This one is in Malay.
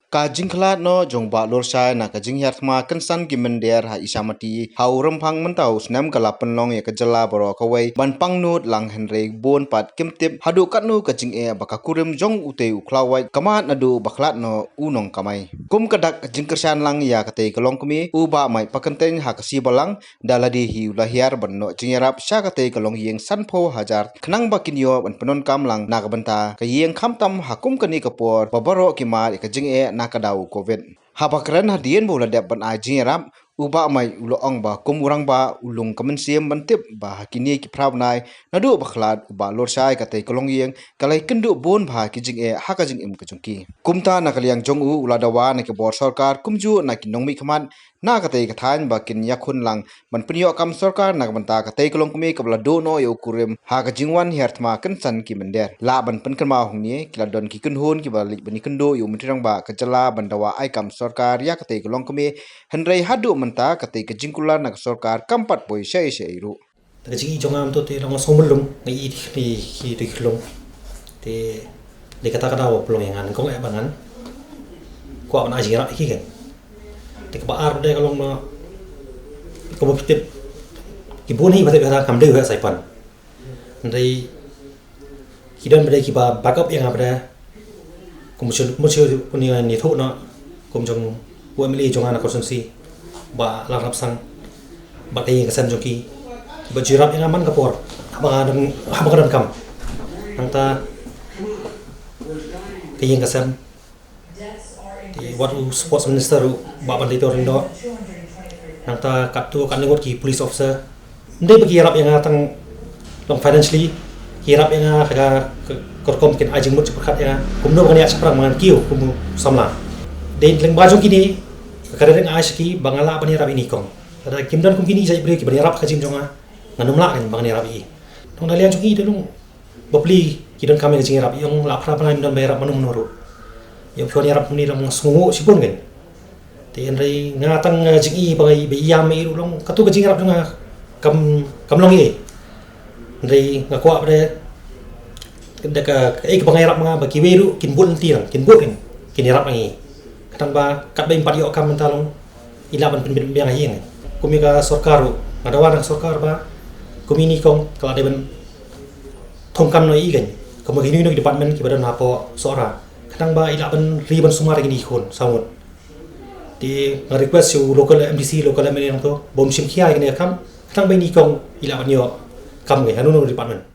Kajing kelat no jongba lorsai na kajing yartma kensan gimender ha isamati hau rempang mentau senam kalapen long ya kejela boro kawai ban pangnut lang henry bon pat kimtip hadu katnu kajing bakakurim jong ute uklawai kamat nadu baklat no unong kamai kum kadak kajing kersan lang ya kate kelong kumi uba mai pakenteng ha kasi balang daladi hi ulahiar ban no jingyarap sya kate kelong yeng sanpo hajar kenang bakinyo ban penon kam lang nakabenta kayeng kamtam hakum kani kapor babaro kimat kajing nakadau COVID. Habakran hadian bola dapat ajing rap uba mai uloong ba kumurang ba ulung kemensiam bantip ba kini ki pravnai nadu baklat uba lorsai katai kolong yeng kalai kendu bon ba kijing hakajing kejungki. Kumta nakaliang jong uladawa na ke bor sarkar kumju na kinongmi kaman na katai kathan ba kin yakun lang ban penyo kam sarkar na banta katai kolong kumi kabla dono yo kurim hakajingwan hertma kensan ki mender la ban penkerma hongni kiladon ki kunhun ki balik bani kendo yo mentirang ba kejala bandawa ai kam sarkar ya katai kolong kumi henrei hadu menta katai kejingkulan nak sarkar kampat boy syai syairu kajing jongam to te long sombelum ngi di klong te de kata kada wo plong yang an kong e bangan ko an ajing rak ki kan te ba ar de kalong no ko bo pitip ki bon hi bate kata kam de ha sai pan ndai kidan bade ki ba backup yang abada komusul punya ni tho no kom jong UMLA jong ana konsensi ba larap sang ba kay kasan joki ba jirap yang aman kapor habang kam nangta kay kasan di watu sports minister ba bandai to rindo nangta katu kan ngot ki police officer ndai bagi rap yang atang long financially hirap yang aga korkom kin ajing mut sepakat yang kumno bani asprang mangan kiu kumu samla den leng baju kini kadang asyki bangala bani rap ini kong ada kimdan kum kini sai beri ki bani rap kajim jonga nganumla kan bangani rap i tong dalian jungi delung bopli kidan kami kajing rap yang lapra bani dan bayar manum noru yang fioni rap ni lam sungu sipun kan ten rai ngatang jingi bagai biyam i long katu kajing rap jonga kam long i rai ngakwa pada dekat bangai rap mga bagi weru kin bul nanti lang kin bul kan kin rap ngi kadang ba kat ba impat yo kam mentalong ilaban penbiang ayeng kumi ka sarkar ngadawa nang sarkar ba kumi ni kong kala deben thongkam no i gan kamo gini no department ki badan apo sora kadang ba ilaban riban sumar gini khon samut di request yo local MDC local MLA to bom sim khia gini kam kadang ba ni kong ilaban yo kam ngi hanu no department